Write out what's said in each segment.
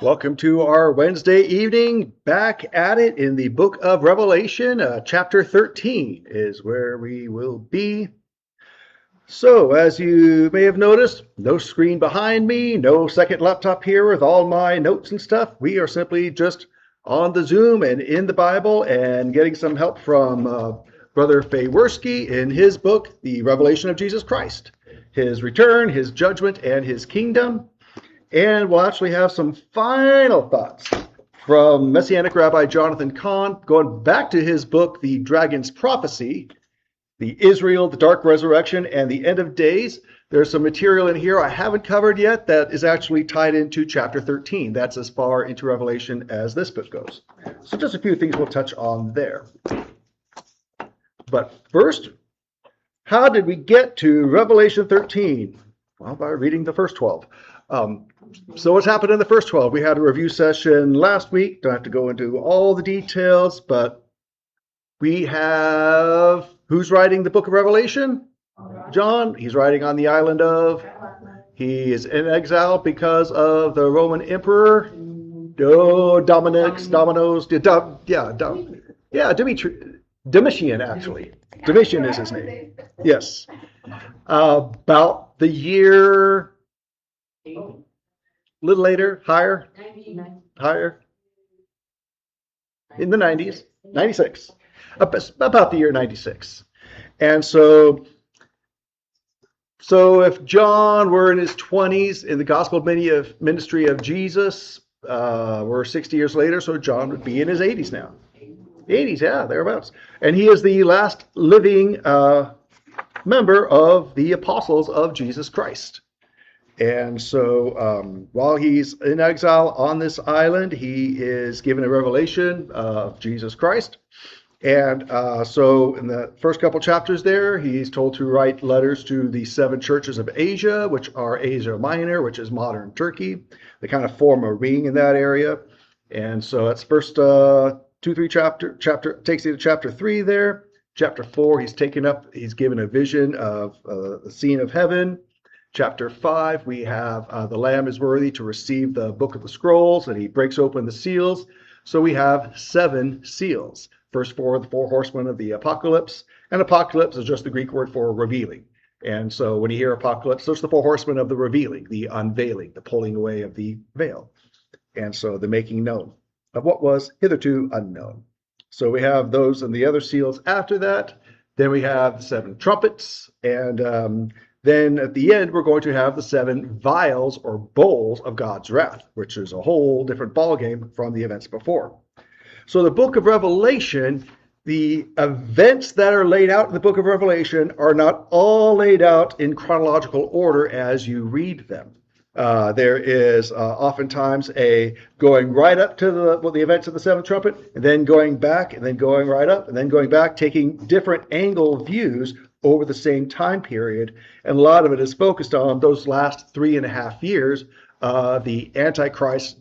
Welcome to our Wednesday evening. Back at it in the book of Revelation. Chapter 13 is where we will be. So, as you may have noticed, no screen behind me, no second laptop here with all my notes and stuff. We are simply just on the Zoom and in the Bible and getting some help from Brother Faworski in his book, The Revelation of Jesus Christ, His Return, His Judgment, and His Kingdom. And we'll actually have some final thoughts from Messianic Rabbi Jonathan Cahn, going back to his book, The Dragon's Prophecy, the Israel, the Dark Resurrection, and the End of Days. There's some material in here I haven't covered yet that is actually tied into chapter 13. That's as far into Revelation as this book goes. So just a few things we'll touch on there. But first, how did we get to Revelation 13? Well, by reading the first 12. So what's happened in the first 12? We had a review session last week. Don't have to go into all the details, but we have, who's writing the book of Revelation? John. He's writing on the island of, he is in exile because of the Roman emperor. Domitian, actually. Domitian is his name. Yes. About the year, a little later, higher, in the 90s, 96, about the year 96. And so if John were in his 20s in the gospel ministry of Jesus, we're 60 years later, so John would be in his 80s now. 80s, yeah, thereabouts. And he is the last living member of the apostles of Jesus Christ. And so while he's in exile on this island, he is given a revelation of Jesus Christ. And so in the first couple chapters there, he's told to write letters to the 7 churches of Asia, which are Asia Minor, which is modern Turkey. They kind of form a ring in that area. And so that's first 2-3 chapter takes you to chapter 3 there. Chapter 4, he's given a vision of the scene of heaven. Chapter 5, we have the Lamb is worthy to receive the book of the scrolls, and he breaks open the seals. So we have 7 seals. First 4 are the 4 horsemen of the apocalypse, and apocalypse is just the Greek word for revealing. And so when you hear apocalypse, those are the 4 horsemen of the revealing, the unveiling, the pulling away of the veil. And so the making known of what was hitherto unknown. So we have those and the other seals after that. Then we have the 7 trumpets, and then at the end, we're going to have the 7 vials or bowls of God's wrath, which is a whole different ballgame from the events before. So the book of Revelation, the events that are laid out in the book of Revelation are not all laid out in chronological order as you read them. There is oftentimes a going right up to the events of the 7th trumpet, and then going back, and then going right up, and then going back, taking different angle views over the same time period. And a lot of it is focused on those last 3.5 years of the Antichrist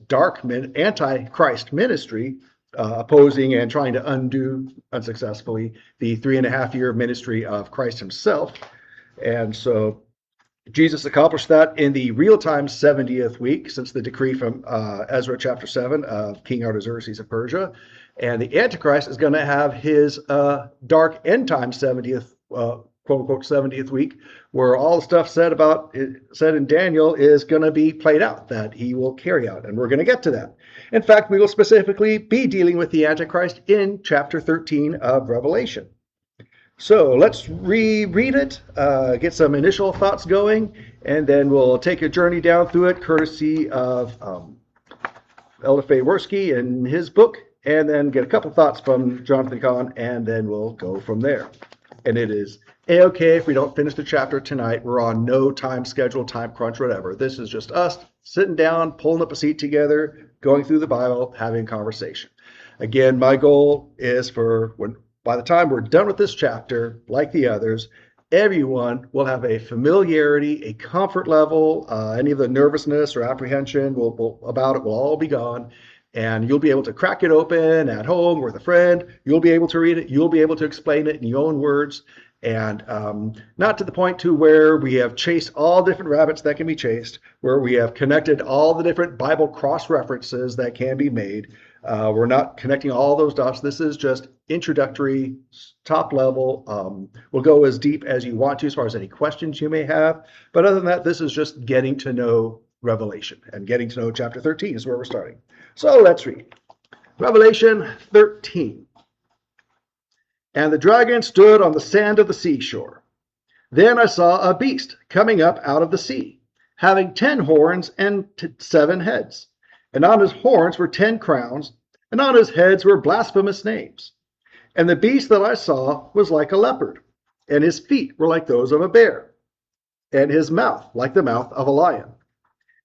ministry, opposing and trying to undo unsuccessfully the 3.5-year ministry of Christ himself. And so Jesus accomplished that in the real-time 70th week since the decree from Ezra chapter 7 of King Artaxerxes of Persia. And the Antichrist is going to have his dark end-time 70th quote-unquote 70th week, where all the stuff said in Daniel is going to be played out, that he will carry out, and we're going to get to that. In fact, we will specifically be dealing with the Antichrist in chapter 13 of Revelation. So let's reread it, get some initial thoughts going, and then we'll take a journey down through it, courtesy of Elder Faworski and his book, and then get a couple thoughts from Jonathan Cahn, and then we'll go from there. And it is A-okay if we don't finish the chapter tonight. We're on no time schedule, time crunch, whatever. This is just us sitting down, pulling up a seat together, going through the Bible, having a conversation. Again, my goal is by the time we're done with this chapter, like the others, everyone will have a familiarity, a comfort level, any of the nervousness or apprehension about it will all be gone. And you'll be able to crack it open at home with a friend. You'll be able to read it. You'll be able to explain it in your own words. And not to the point to where we have chased all different rabbits that can be chased, where we have connected all the different Bible cross-references that can be made. We're not connecting all those dots. This is just introductory, top level. We'll go as deep as you want to as far as any questions you may have. But other than that, this is just getting to know Revelation, and getting to know chapter 13 is where we're starting. So let's read. Revelation 13. And the dragon stood on the sand of the seashore. Then I saw a beast coming up out of the sea, having 10 horns and 7 heads. And on his horns were 10 crowns, and on his heads were blasphemous names. And the beast that I saw was like a leopard, and his feet were like those of a bear, and his mouth like the mouth of a lion.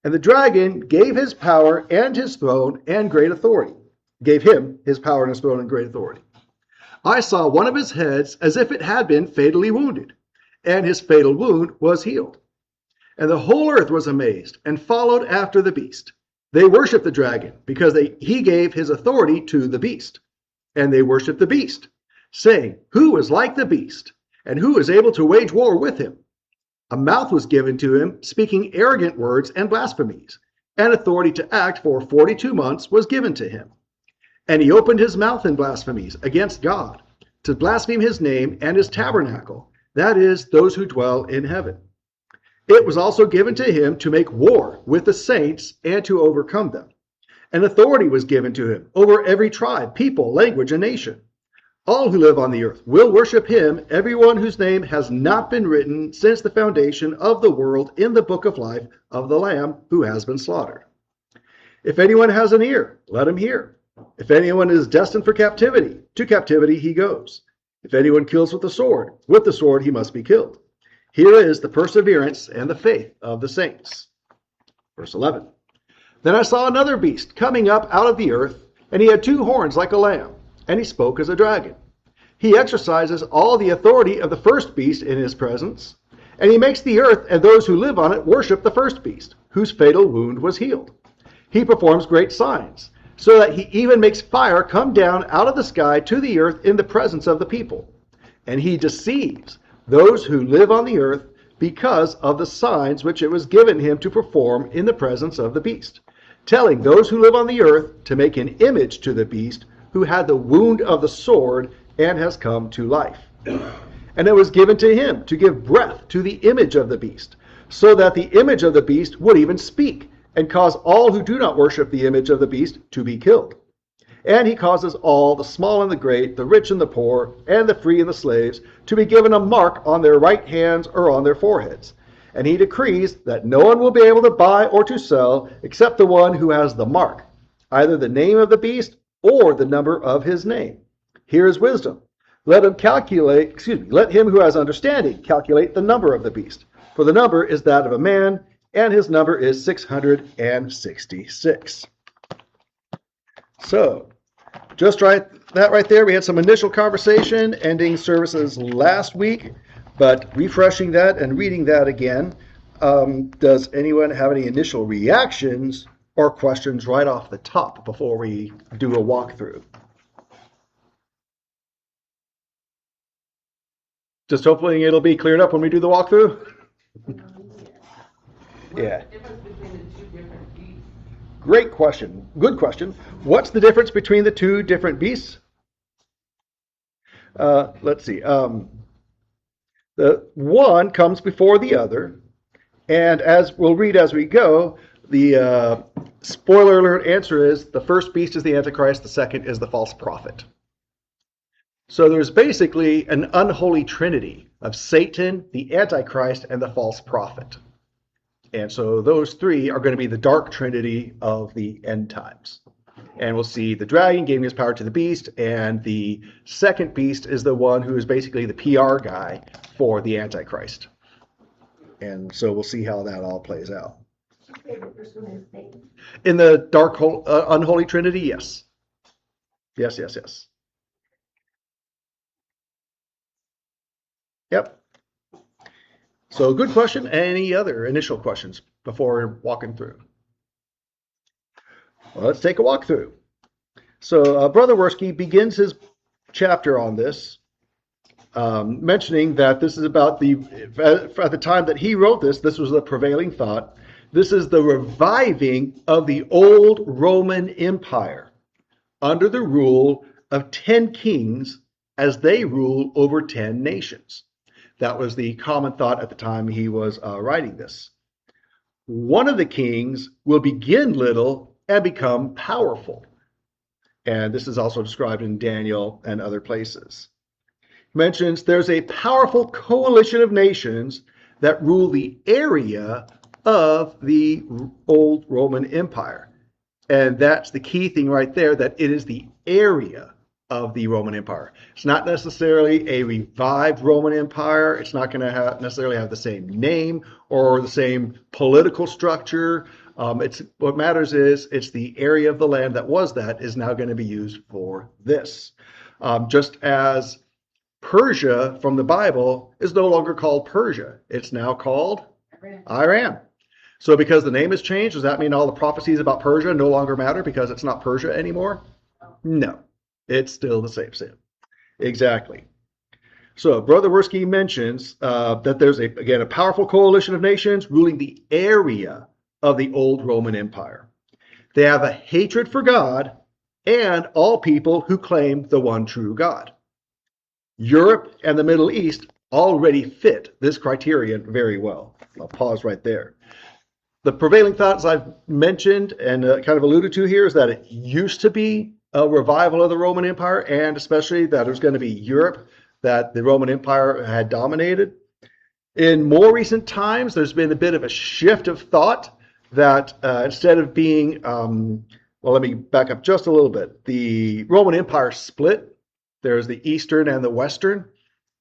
And the dragon gave his power and his throne and great authority. Gave him his power and his throne and great authority. I saw one of his heads as if it had been fatally wounded, and his fatal wound was healed. And the whole earth was amazed and followed after the beast. They worshiped the dragon because he gave his authority to the beast. And they worshiped the beast, saying, "Who is like the beast, and who is able to wage war with him?" A mouth was given to him, speaking arrogant words and blasphemies, and authority to act for 42 months was given to him. And he opened his mouth in blasphemies against God, to blaspheme his name and his tabernacle, that is, those who dwell in heaven. It was also given to him to make war with the saints and to overcome them. And authority was given to him over every tribe, people, language, and nation. All who live on the earth will worship him, everyone whose name has not been written since the foundation of the world in the book of life of the Lamb who has been slaughtered. If anyone has an ear, let him hear. If anyone is destined for captivity, to captivity he goes. If anyone kills with the sword he must be killed. Here is the perseverance and the faith of the saints. Verse 11. Then I saw another beast coming up out of the earth, and he had 2 horns like a lamb, and he spoke as a dragon. He exercises all the authority of the first beast in his presence, and he makes the earth and those who live on it worship the first beast, whose fatal wound was healed. He performs great signs, so that he even makes fire come down out of the sky to the earth in the presence of the people. And he deceives those who live on the earth because of the signs which it was given him to perform in the presence of the beast, telling those who live on the earth to make an image to the beast who had the wound of the sword and has come to life. And it was given to him to give breath to the image of the beast, so that the image of the beast would even speak, and cause all who do not worship the image of the beast to be killed. And he causes all, the small and the great, the rich and the poor, and the free and the slaves, to be given a mark on their right hands or on their foreheads. And he decrees that no one will be able to buy or to sell except the one who has the mark, either the name of the beast or the number of his name. Here is wisdom. Let him who has understanding calculate the number of the beast, for the number is that of a man, and his number is 666. So, just right there, we had some initial conversation ending services last week, but refreshing that and reading that again, does anyone have any initial reactions or questions right off the top before we do a walkthrough? Just hopefully it'll be cleared up when we do the walkthrough. Yeah. Great question. Good question. What's the difference between the 2 different beasts? Let's see. The one comes before the other, and as we'll read as we go, the spoiler alert answer is the first beast is the Antichrist, the second is the false prophet. So there's basically an unholy trinity of Satan, the Antichrist, and the false prophet. And so those 3 are going to be the dark trinity of the end times. And we'll see the dragon giving his power to the beast, and the second beast is the one who is basically the PR guy for the Antichrist. And so we'll see how that all plays out. In the dark, unholy trinity, yes. Yes. Yep. So good question. Any other initial questions before walking through? Well, let's take a walk through. So Brother Werski begins his chapter on this mentioning that this is about at the time that he wrote this, this was the prevailing thought. This is the reviving of the old Roman Empire under the rule of 10 kings as they rule over 10 nations. That was the common thought at the time he was writing this. One of the kings will begin little and become powerful. And this is also described in Daniel and other places. He mentions there's a powerful coalition of nations that rule the area of the old Roman Empire. And that's the key thing right there, that it is the area of the Roman Empire. It's not necessarily a revived Roman Empire. It's not going to necessarily have the same name or the same political structure. What matters is it's the area of the land that was that is now going to be used for this. Just as Persia from the Bible is no longer called Persia. It's now called Iran. So because the name has changed, does that mean all the prophecies about Persia no longer matter because it's not Persia anymore? No, it's still the same. Exactly. So Brother Werski mentions that there's, again, a powerful coalition of nations ruling the area of the old Roman Empire. They have a hatred for God and all people who claim the one true God. Europe and the Middle East already fit this criterion very well. I'll pause right there. The prevailing thoughts I've mentioned and kind of alluded to here is that it used to be a revival of the Roman Empire, and especially that it was going to be Europe that the Roman Empire had dominated. In more recent times, there's been a bit of a shift of thought that instead of being, well, let me back up just a little bit. The Roman Empire split. There's the Eastern and the Western.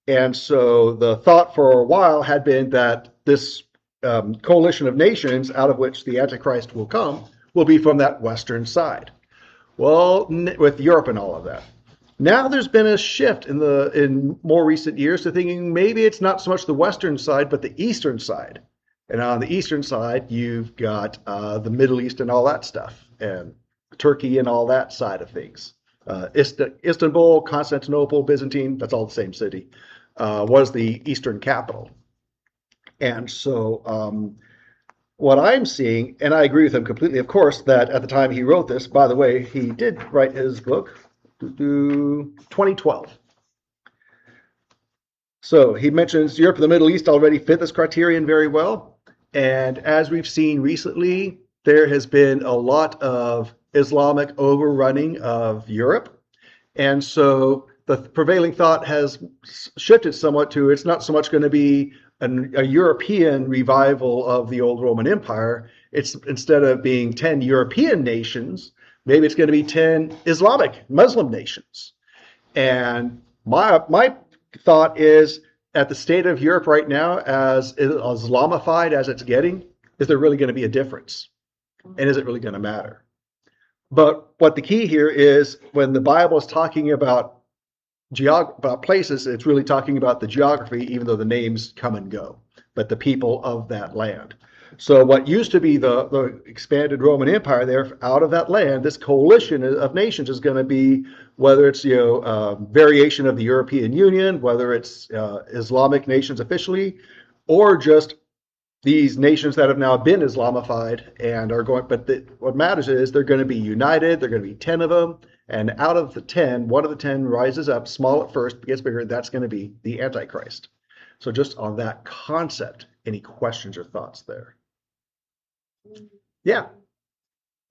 And so the thought for a while had been that this coalition of nations out of which the Antichrist will come will be from that Western side. Well, with Europe and all of that. Now there's been a shift in more recent years to thinking maybe it's not so much the Western side, but the Eastern side. And on the Eastern side, you've got the Middle East and all that stuff, and Turkey and all that side of things. Istanbul, Constantinople, Byzantine, that's all the same city, was the Eastern capital. And so what I'm seeing, and I agree with him completely, of course, that at the time he wrote this, by the way, he did write his book, 2012. So he mentions Europe and the Middle East already fit this criterion very well. And as we've seen recently, there has been a lot of Islamic overrunning of Europe. And so the prevailing thought has shifted somewhat to it's not so much going to be a European revival of the old Roman Empire. It's instead of being 10 European nations, maybe it's going to be 10 Islamic Muslim nations. And my thought is at the state of Europe right now, as Islamified as it's getting, is there really going to be a difference? And is it really going to matter? But what the key here is when the Bible is talking about places, it's really talking about the geography, even though the names come and go, but the people of that land. So what used to be the expanded Roman Empire there, out of that land, this coalition of nations is going to be, whether it's variation of the European Union, whether it's Islamic nations officially, or just these nations that have now been Islamified and are going. But what matters is they're going to be united. They're going to be 10 of them, and out of the 10, one of the 10 rises up, small at first, gets bigger. That's going to be the Antichrist. So just on that concept, any questions or thoughts there? Yeah.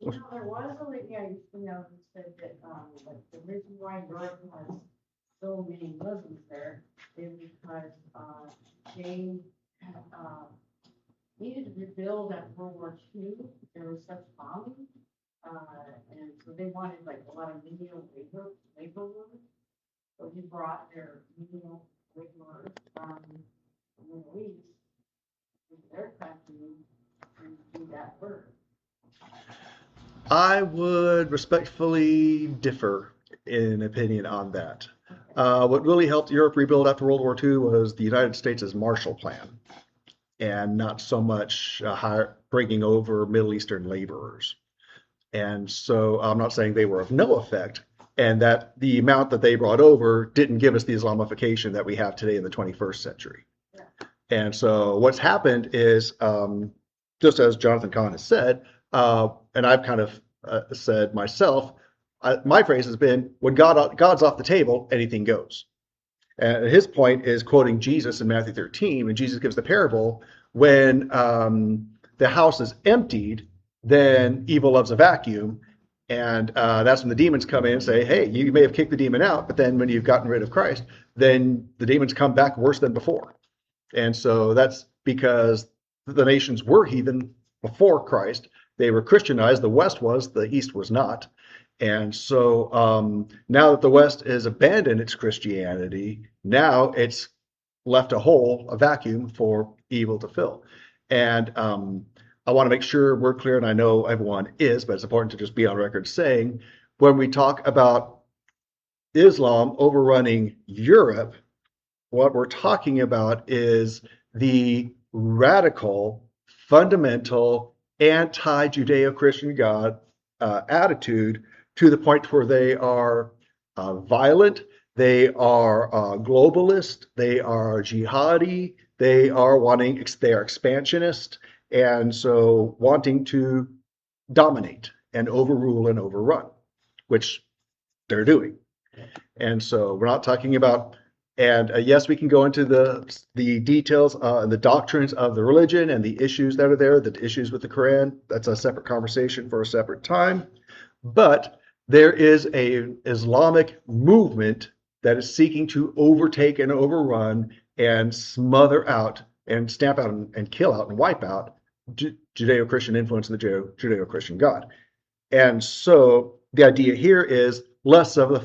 There was a lady I used to know who said that, like, the reason why Europe has so many Muslims there is because they needed to rebuild after World War II. There was such bombing, and so they wanted like a lot of menial laborers. So he brought their menial laborers from the Middle East into their country and do that work. I would respectfully differ in opinion on that. What really helped Europe rebuild after World War II was the United States' Marshall Plan, and not so much bringing over Middle Eastern laborers. And so I'm not saying they were of no effect, and that the amount that they brought over didn't give us the Islamification that we have today in the 21st century. And so what's happened is, just as Jonathan Cahn has said, and I've kind of said myself, my phrase has been, when God's off the table, anything goes. And his point is quoting Jesus in Matthew 13, when Jesus gives the parable, when the house is emptied, then evil loves a vacuum. And that's when the demons come in and say, hey, you may have kicked the demon out, but then when you've gotten rid of Christ, then the demons come back worse than before. And so that's because the nations were heathen before Christ. They were Christianized. The West was, the East was not. And so now that the West has abandoned its Christianity, now it's left a hole, a vacuum for evil to fill. And I want to make sure we're clear, and I know everyone is, but it's important to just be on record saying, when we talk about Islam overrunning Europe, what we're talking about is the radical, fundamental, anti-Judeo-Christian God attitude, to the point where they are violent, they are globalist, they are jihadi, they are expansionist, and so wanting to dominate and overrule and overrun, which they're doing. And so we're not talking about, and yes, we can go into the details and the doctrines of the religion and the issues that are there, the issues with the Quran. That's a separate conversation for a separate time. But there is a Islamic movement that is seeking to overtake and overrun and smother out and stamp out and kill out and wipe out Judeo-Christian influence in the Judeo-Christian God. And so the idea here is less of the,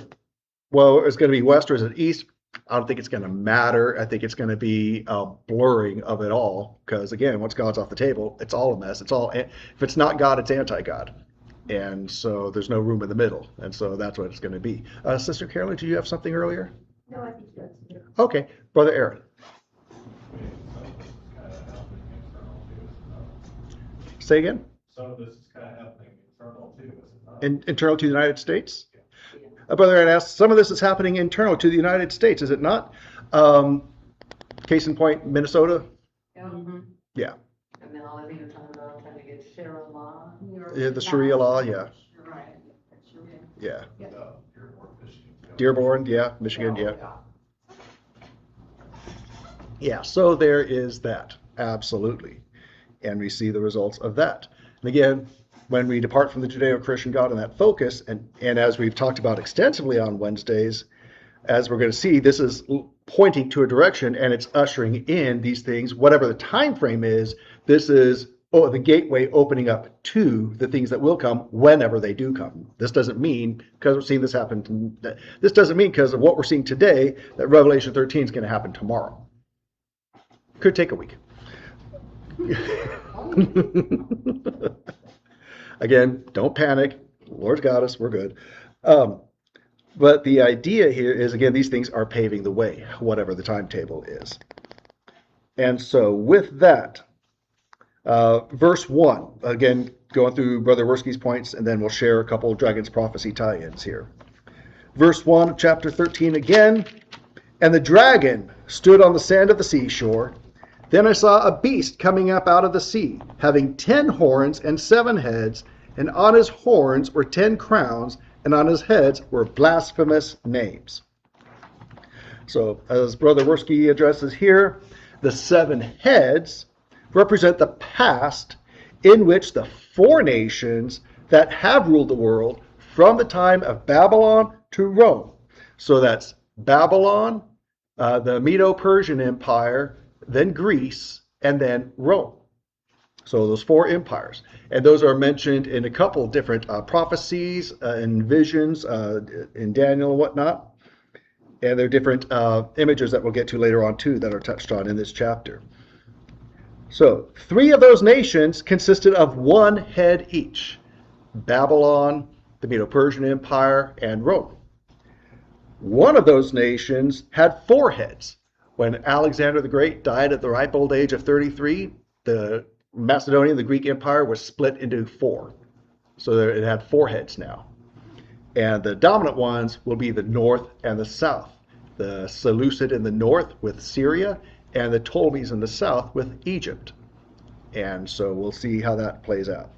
well, it's going to be West or is it East? I don't think it's going to matter. I think it's going to be a blurring of it all, because again, once God's off the table, it's all a mess. It's all, if it's not God, it's anti-God. And so there's no room in the middle. And so that's what it's going to be. Sister Carolyn, do you have something earlier? No, I think that's good. Okay. Brother Aaron. Say again? Some of this is kind of happening internal too, is it not? Internal to the United States? Brother Aaron asked, some of this is happening internal to the United States, is it not? Case in point, Minnesota? Yeah. Mm-hmm. Yeah. And then all of you are talking about trying to get Sharia law. Yeah, the Sharia law, yeah. Right. Yeah. Dearborn, Michigan. Dearborn, yeah. Michigan, yeah. Yeah, so there is that, absolutely. And we see the results of that. And again, when we depart from the Judeo-Christian God and that focus, and as we've talked about extensively on Wednesdays, as we're going to see, this is pointing to a direction, and it's ushering in these things, whatever the time frame is. This is the gateway opening up to the things that will come whenever they do come. This doesn't mean, because we're seeing this happen, this doesn't mean because of what we're seeing today that Revelation 13 is going to happen tomorrow. Could take a week. Again, don't panic. The Lord's got us. We're good. But the idea here is, again, these things are paving the way, whatever the timetable is. And so with that, verse 1, again, going through Brother Worski's points, and then we'll share a couple of Dragon's Prophecy tie-ins here. Verse 1 of chapter 13 again, and the dragon stood on the sand of the seashore. Then I saw a beast coming up out of the sea, having 10 horns and 7 heads, and on his horns were 10 crowns, and on his heads were blasphemous names. So, as Brother Worski addresses here, the 7 heads represent the past in which the 4 nations that have ruled the world from the time of Babylon to Rome. So that's Babylon, the Medo-Persian Empire, then Greece, and then Rome. So those 4 empires. And those are mentioned in a couple different prophecies and visions in Daniel and whatnot. And there are different images that we'll get to later on too that are touched on in this chapter. So 3 of those nations consisted of 1 head each. Babylon, the Medo-Persian Empire, and Rome. 1 of those nations had 4 heads. When Alexander the Great died at the ripe old age of 33, the Macedonian, the Greek Empire, was split into 4. So it had 4 heads now. And the dominant ones will be the north and the south. The Seleucid in the north with Syria, and the Ptolemies in the south with Egypt. And so we'll see how that plays out.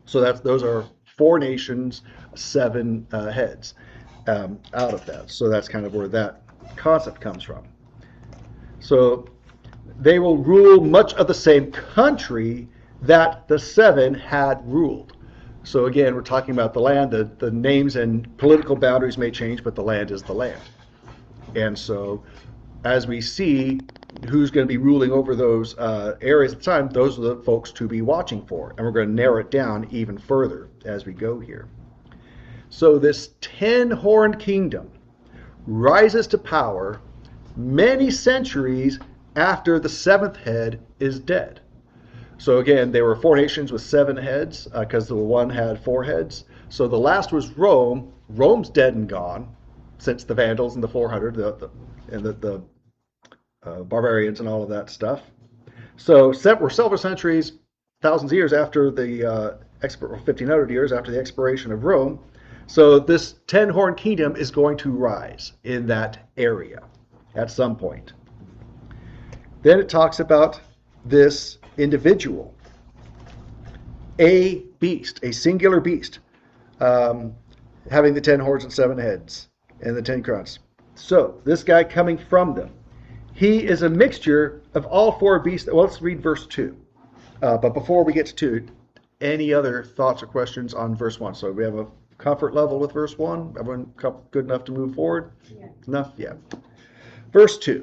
So those are 4 nations, 7 heads out of that. So that's kind of where that concept comes from. So they will rule much of the same country that the 7 had ruled. So again, we're talking about the land. The names and political boundaries may change, but the land is the land. And so as we see who's going to be ruling over those areas at the time, those are the folks to be watching for. And we're going to narrow it down even further as we go here. So this 10-horned kingdom rises to power many centuries after the 7th head is dead. So again, there were 4 nations with 7 heads because the one had 4 heads. So the last was Rome. Rome's dead and gone since the Vandals in the 400 and the barbarians and all of that stuff. So we're several centuries, thousands of years after the 1500 years after the expiration of Rome. So this 10-horned kingdom is going to rise in that area at some point. Then it talks about this individual, a beast, a singular beast, having the 10 horns and 7 heads and the 10 crowns. So this guy coming from them, he is a mixture of all 4 beasts. Well, let's read verse 2. But before we get to 2, any other thoughts or questions on verse 1? So we have a comfort level with verse 1. Everyone good enough to move forward? Yeah. Enough? Yeah. Verse 2.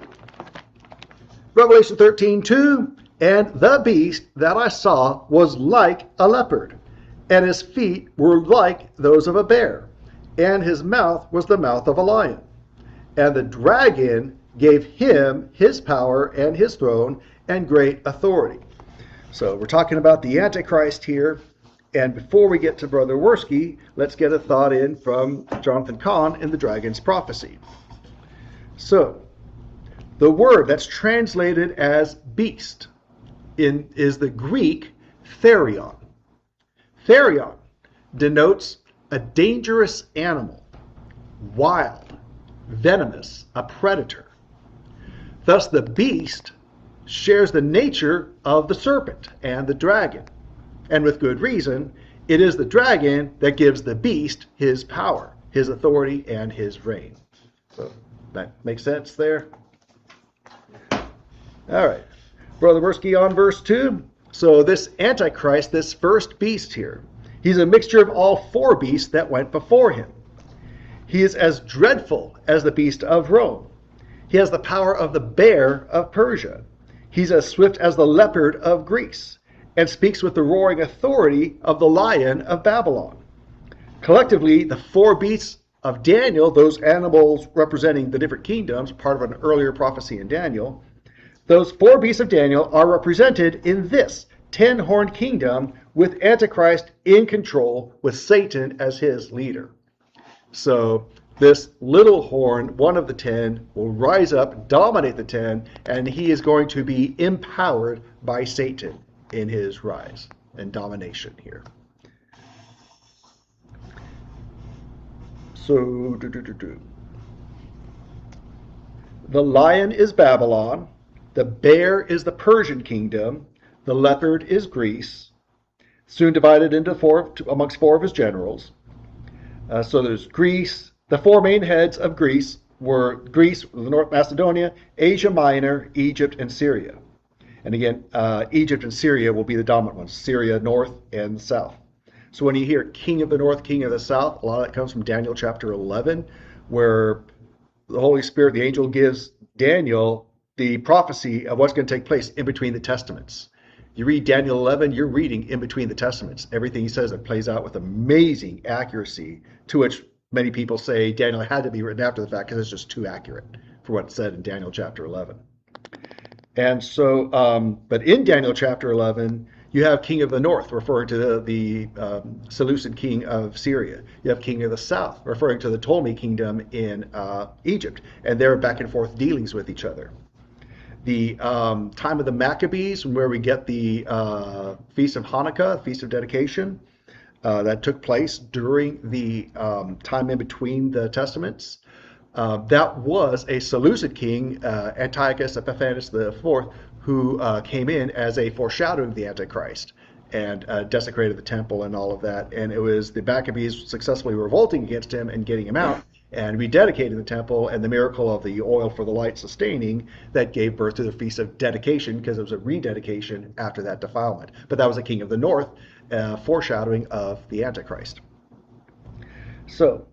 Revelation 13:2. And the beast that I saw was like a leopard, and his feet were like those of a bear, and his mouth was the mouth of a lion. And the dragon gave him his power and his throne and great authority. So we're talking about the Antichrist here. And before we get to Brother Worski, let's get a thought in from Jonathan Cahn in the Dragon's Prophecy. So the word that's translated as beast is the Greek therion. Therion denotes a dangerous animal, wild, venomous, a predator. Thus the beast shares the nature of the serpent and the dragon. And with good reason, it is the dragon that gives the beast his power, his authority, and his reign. So that makes sense there? All right. Brother Worski on verse 2. So this Antichrist, this first beast here, he's a mixture of all 4 beasts that went before him. He is as dreadful as the beast of Rome. He has the power of the bear of Persia. He's as swift as the leopard of Greece, and speaks with the roaring authority of the lion of Babylon. Collectively, the 4 beasts of Daniel, those animals representing the different kingdoms, part of an earlier prophecy in Daniel, those 4 beasts of Daniel are represented in this 10-horned kingdom with Antichrist in control, with Satan as his leader. So this little horn, one of the 10, will rise up, dominate the 10, and he is going to be empowered by Satan in his rise and domination here. So, the lion is Babylon. The bear is the Persian kingdom. The leopard is Greece, soon divided into amongst 4 of his generals. So there's Greece. The 4 main heads of Greece were Greece, North Macedonia, Asia Minor, Egypt, and Syria. And again, Egypt and Syria will be the dominant ones, Syria north and south. So when you hear king of the north, king of the south, a lot of that comes from Daniel chapter 11, where the Holy Spirit, the angel, gives Daniel the prophecy of what's going to take place in between the testaments. You read Daniel 11, you're reading in between the testaments. Everything he says, it plays out with amazing accuracy, to which many people say Daniel had to be written after the fact because it's just too accurate for what's said in Daniel chapter 11. And so, but in Daniel chapter 11, you have king of the north, referring to the Seleucid king of Syria. You have king of the south, referring to the Ptolemy kingdom in Egypt. And they're back and forth dealings with each other. The time of the Maccabees, where we get the Feast of Hanukkah, Feast of Dedication, that took place during the time in between the Testaments. That was a Seleucid king, Antiochus Epiphanes IV, who came in as a foreshadowing of the Antichrist and desecrated the temple and all of that. And it was the Maccabees successfully revolting against him and getting him out and rededicating the temple, and the miracle of the oil for the light sustaining that gave birth to the Feast of Dedication, because it was a rededication after that defilement. But that was a king of the north, foreshadowing of the Antichrist. So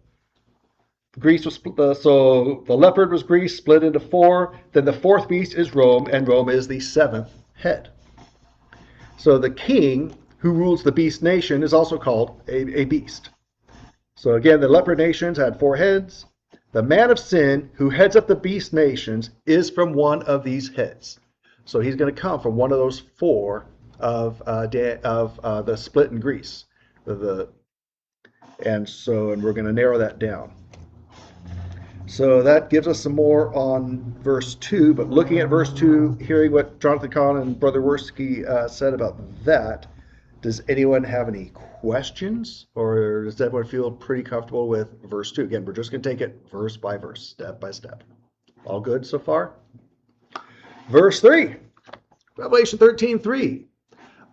Greece was so the leopard was Greece, split into four. Then the fourth beast is Rome, and Rome is the seventh head. So the king who rules the beast nation is also called a beast. So again, the leopard nations had four heads. The man of sin who heads up the beast nations is from one of these heads. So he's going to come from one of those four of the split in Greece. And we're going to narrow that down. So that gives us some more on verse 2. But looking at verse 2, hearing what Jonathan Kahn and Brother Worski said about that, does anyone have any questions, or does everyone feel pretty comfortable with verse 2? Again, we're just going to take it verse by verse, step by step. All good so far? Verse 3, Revelation 13:3.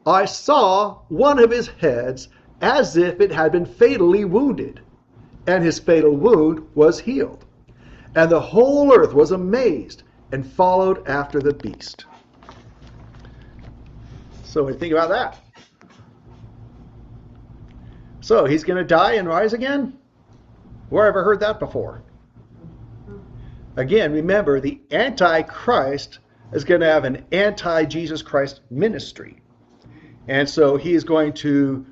I saw one of his heads as if it had been fatally wounded, and his fatal wound was healed. And the whole earth was amazed and followed after the beast. So what do you think about that? So he's going to die and rise again? Where have I heard that before? Again, remember, the Antichrist is going to have an anti-Jesus Christ ministry. And so he is going to,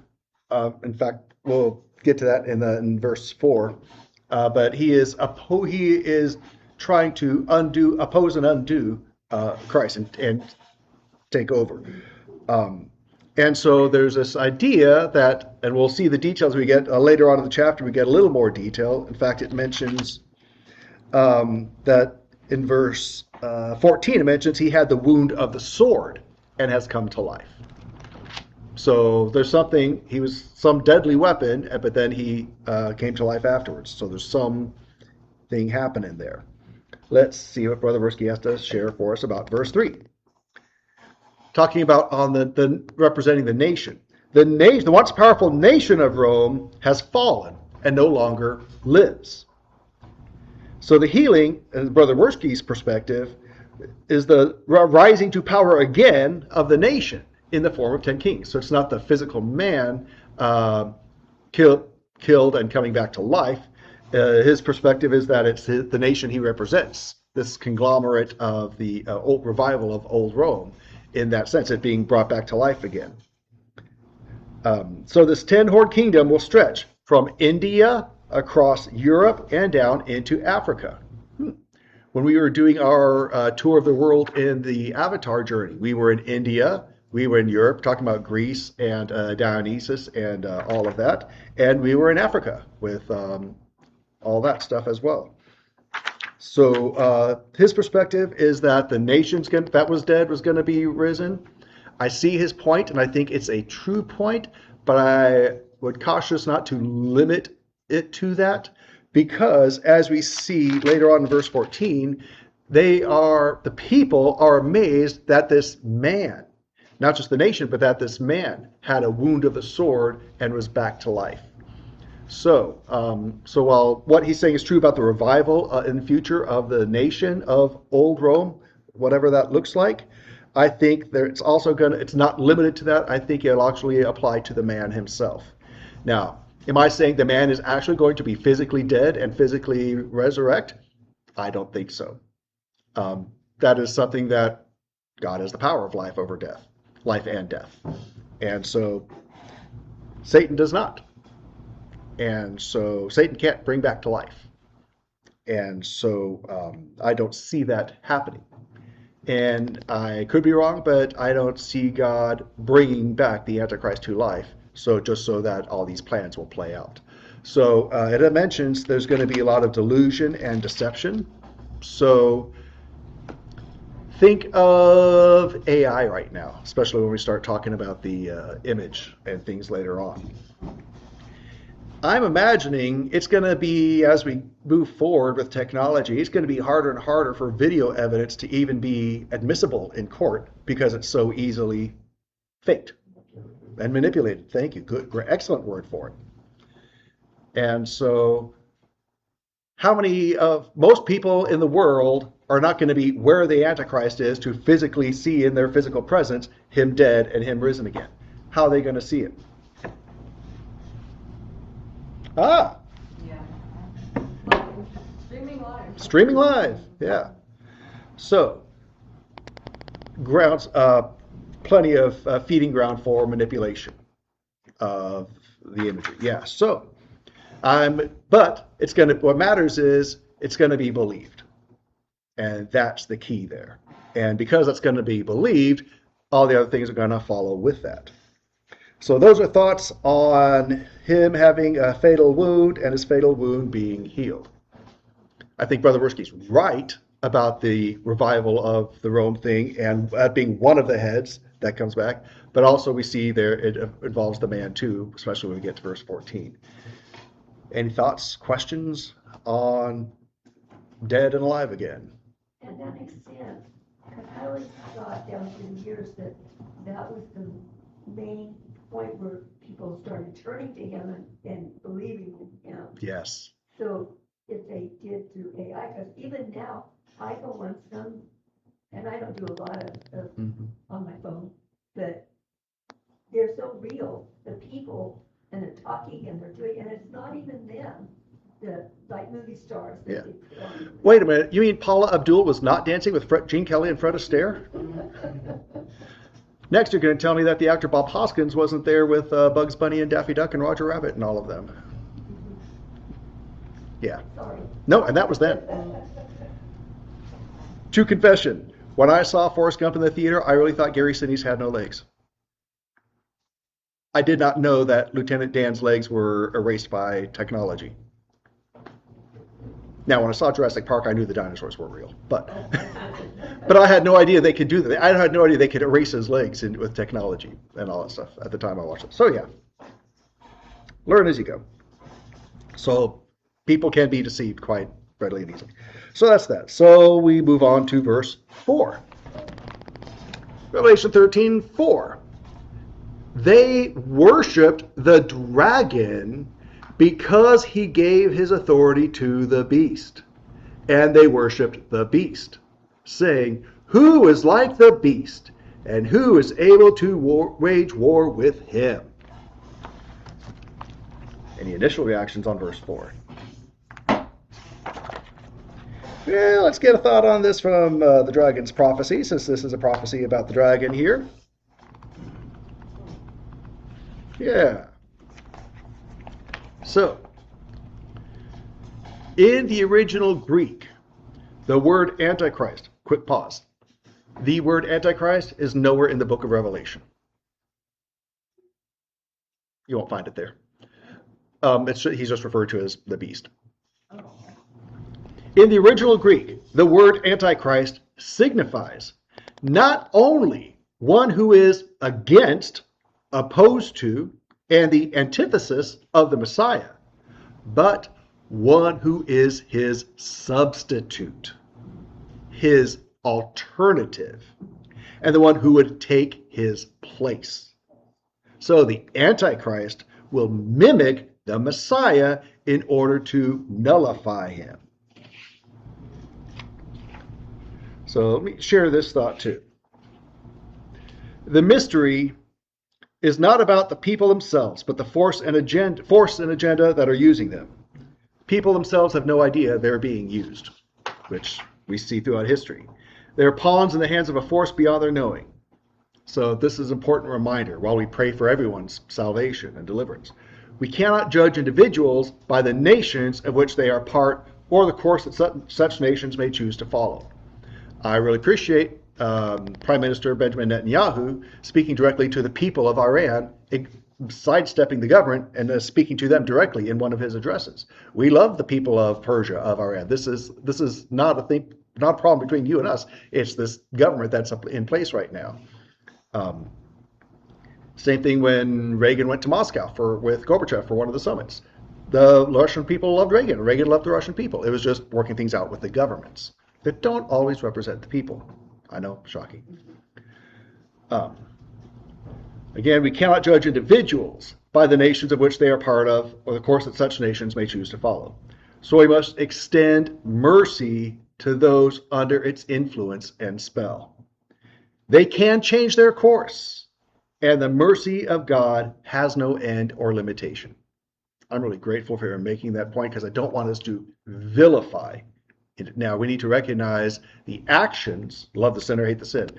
in fact, we'll get to that in verse 4, but he is trying to oppose and undo Christ and take over. And so there's this idea that, and we'll see the details we get later on in the chapter, we get a little more detail. In fact, it mentions that in verse 14, it mentions he had the wound of the sword and has come to life. So there's something, he was some deadly weapon, but then he came to life afterwards. So there's something happening there. Let's see what Brother Worski has to share for us about verse 3. Talking about on the representing the nation. The once powerful nation of Rome has fallen and no longer lives. So the healing, in Brother Worski's perspective, is the rising to power again of the nation in the form of 10 kings. So it's not the physical man killed and coming back to life. His perspective is that it's the nation he represents, this conglomerate of the old revival of old Rome, in that sense, it being brought back to life again. So this 10-horde kingdom will stretch from India across Europe and down into Africa. When we were doing our tour of the world in the Avatar journey, we were in India, we were in Europe, talking about Greece and Dionysus and all of that, and we were in Africa with all that stuff as well. So his perspective is that the nations that was dead was going to be risen. I see his point, and I think it's a true point, but I would caution us not to limit it to that, because as we see later on in verse 14, the people are amazed that this man, not just the nation, but that this man had a wound of the sword and was back to life. So while what he's saying is true about the revival in the future of the nation of old Rome, whatever that looks like, I think it's not limited to that. I think it'll actually apply to the man himself. Now, am I saying the man is actually going to be physically dead and physically resurrect? I don't think so. That is something that God has the power of life over death, life and death. And so Satan does not. And so Satan can't bring back to life. And so I don't see that happening. And I could be wrong, but I don't see God bringing back the Antichrist to life, so just so that all these plans will play out. So it mentions there's going to be a lot of delusion and deception. So think of AI right now, especially when we start talking about the image and things later on. I'm imagining it's going to be, as we move forward with technology, it's going to be harder and harder for video evidence to even be admissible in court because it's so easily faked and manipulated. Thank you. Good, excellent word for it. And so, how many of most people in the world are not going to be where the Antichrist is to physically see in their physical presence him dead and him risen again? How are they going to see it? Ah, Yeah. Streaming live. streaming live. Yeah. So, grounds, plenty of feeding ground for manipulation of the imagery. Yeah. So, but it's going to. What matters is it's going to be believed, and that's the key there. And because it's going to be believed, all the other things are going to follow with that. So those are thoughts on him having a fatal wound and his fatal wound being healed. I think Brother Worski's right about the revival of the Rome thing and that being one of the heads that comes back. But also we see there it involves the man too, especially when we get to verse 14. Any thoughts, questions on dead and alive again? And that makes sense, because I always thought down through the years that that was the main point where people started turning to him and believing in him. Yes. So if they did through AI, because even now, I go on some, and I don't do a lot of on my phone, but they're so real, the people, and they're talking, and they're doing, and it's not even them, the like movie stars that Yeah. they put on. Wait a minute. You mean Paula Abdul was not dancing with Gene Kelly and Fred Astaire? Next, you're going to tell me that the actor Bob Hoskins wasn't there with Bugs Bunny and Daffy Duck and Roger Rabbit and all of them. Yeah. Sorry. No, and that was then. True confession. When I saw Forrest Gump in the theater, I really thought Gary Sinise had no legs. I did not know that Lieutenant Dan's legs were erased by technology. Now, when I saw Jurassic Park, I knew the dinosaurs were real, but I had no idea they could do that. I had no idea they could erase his legs with technology and all that stuff at the time I watched it. So yeah, learn as you go. So people can be deceived quite readily and easily. So that's that. So we move on to verse 4. Revelation 13:4. They worshipped the dragon because he gave his authority to the beast. And they worshipped the beast, saying, "Who is like the beast, and who is able to wage war with him?" Any initial reactions on verse 4? Yeah, let's get a thought on this from the dragon's prophecy, since this is a prophecy about the dragon here. Yeah. So, in the original Greek, the word Antichrist, quick pause. The word Antichrist is nowhere in the book of Revelation. You won't find it there. He's just referred to as the beast. In the original Greek, the word Antichrist signifies not only one who is against, opposed to, and the antithesis of the Messiah, but one who is his substitute, his alternative, and the one who would take his place. So the Antichrist will mimic the Messiah in order to nullify him. So let me share this thought too. The mystery is not about the people themselves, but the force and agenda that are using them. People themselves have no idea they're being used, which we see throughout history. They're pawns in the hands of a force beyond their knowing. So this is an important reminder while we pray for everyone's salvation and deliverance. We cannot judge individuals by the nations of which they are part or the course that such nations may choose to follow. I really appreciate Prime Minister Benjamin Netanyahu speaking directly to the people of Iran, sidestepping the government and speaking to them directly in one of his addresses. We love the people of Persia, of Iran. This is not a thing, not a problem between you and us. It's this government that's in place right now. Same thing when Reagan went to Moscow with Gorbachev for one of the summits. The Russian people loved Reagan. Reagan loved the Russian people. It was just working things out with the governments that don't always represent the people. I know, shocking. Again, we cannot judge individuals by the nations of which they are part of or the course that such nations may choose to follow. So we must extend mercy to those under its influence and spell. They can change their course, and the mercy of God has no end or limitation. I'm really grateful for him making that point because I don't want us to vilify it. Now, we need to recognize the actions, love the sinner, hate the sin,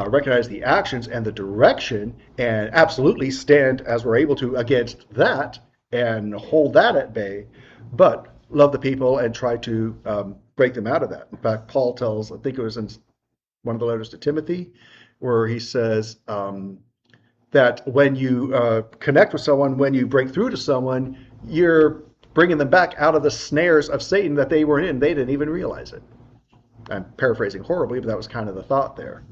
recognize the actions and the direction, and absolutely stand as we're able to against that and hold that at bay, but love the people and try to break them out of that. In fact, Paul tells, I think it was in one of the letters to Timothy, where he says that when you connect with someone, when you break through to someone, you're bringing them back out of the snares of Satan that they were in. They didn't even realize it. I'm paraphrasing horribly, but that was kind of the thought there.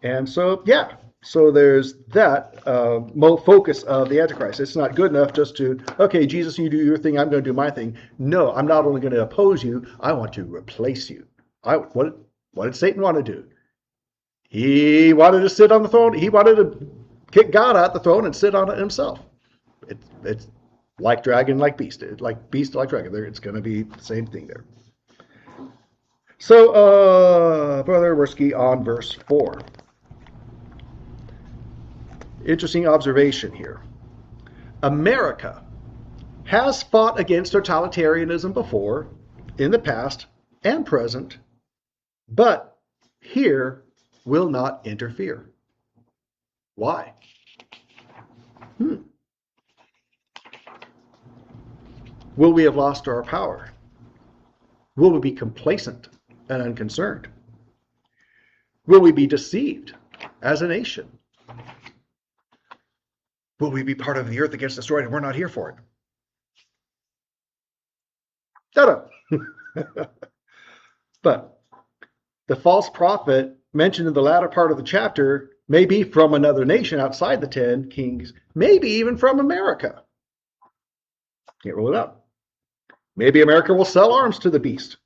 And so, yeah, so there's that focus of the Antichrist. It's not good enough just to, okay, Jesus, you do your thing, I'm going to do my thing. No, I'm not only going to oppose you, I want to replace you. What did Satan want to do? He wanted to sit on the throne. He wanted to kick God out the throne and sit on it himself. It's like dragon, like beast. Like beast, like dragon. It's going to be the same thing there. So, Brother Wersky on verse 4. Interesting observation here. America has fought against totalitarianism before, in the past and present, but here will not interfere. Why? Will we have lost our power? Will we be complacent and unconcerned? Will we be deceived as a nation? Will we be part of the earth that gets destroyed and we're not here for it? Ta-da! But the false prophet mentioned in the latter part of the chapter may be from another nation outside the 10 kings, maybe even from America. Can't rule it out. Maybe America will sell arms to the beast.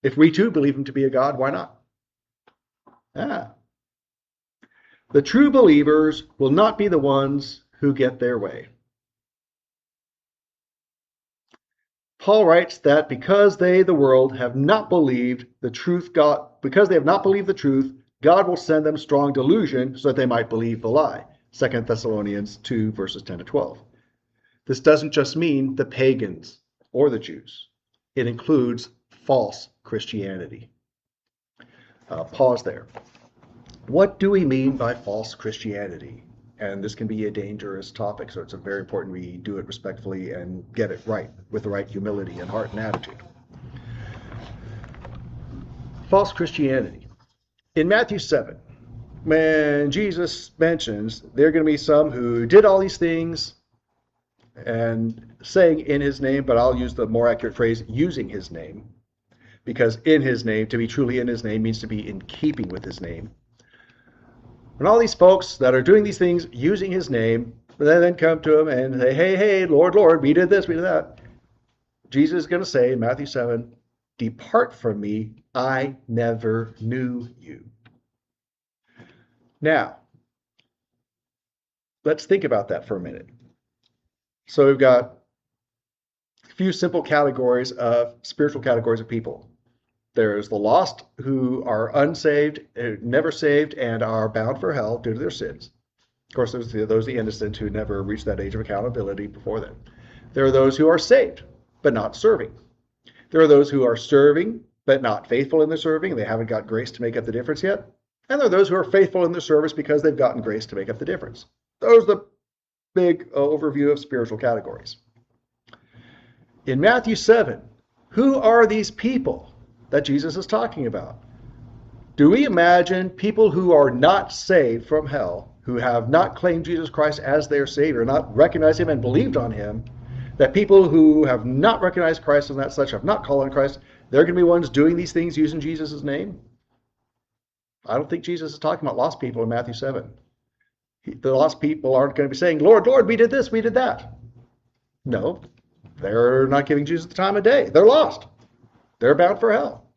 If we too believe him to be a god, why not? The true believers will not be the ones who get their way. Paul writes that because they, the world, have not believed the truth, because they have not believed the truth, God will send them strong delusion so that they might believe the lie. 2 Thessalonians 2, verses 10 to 12. This doesn't just mean the pagans or the Jews. It includes false Christianity. Pause there. What do we mean by false Christianity? And this can be a dangerous topic, so it's very important we do it respectfully and get it right with the right humility and heart and attitude. False Christianity. In Matthew 7, when Jesus mentions there are going to be some who did all these things and saying in his name, but I'll use the more accurate phrase, using his name, because in his name, to be truly in his name means to be in keeping with his name. And all these folks that are doing these things using his name, then come to him and say, hey, Lord, we did this, we did that. Jesus is going to say in Matthew 7, depart from me, I never knew you. Now, let's think about that for a minute. So we've got a few simple categories of spiritual categories of people. There's the lost who are unsaved, never saved, and are bound for hell due to their sins. Of course, there's the innocent who never reached that age of accountability before then. There are those who are saved, but not serving. There are those who are serving, but not faithful in their serving. They haven't got grace to make up the difference yet. And there are those who are faithful in their service because they've gotten grace to make up the difference. Those are the big overview of spiritual categories. In Matthew 7, who are these people that Jesus is talking about? Do we imagine people who are not saved from hell, who have not claimed Jesus Christ as their Savior, not recognized him and believed on him, that people who have not recognized Christ and that such have not called on Christ, they're going to be ones doing these things using Jesus' name? I don't think Jesus is talking about lost people in Matthew 7. The lost people aren't going to be saying, Lord, we did this, we did that. No, they're not giving Jesus the time of day. They're lost. They're bound for hell.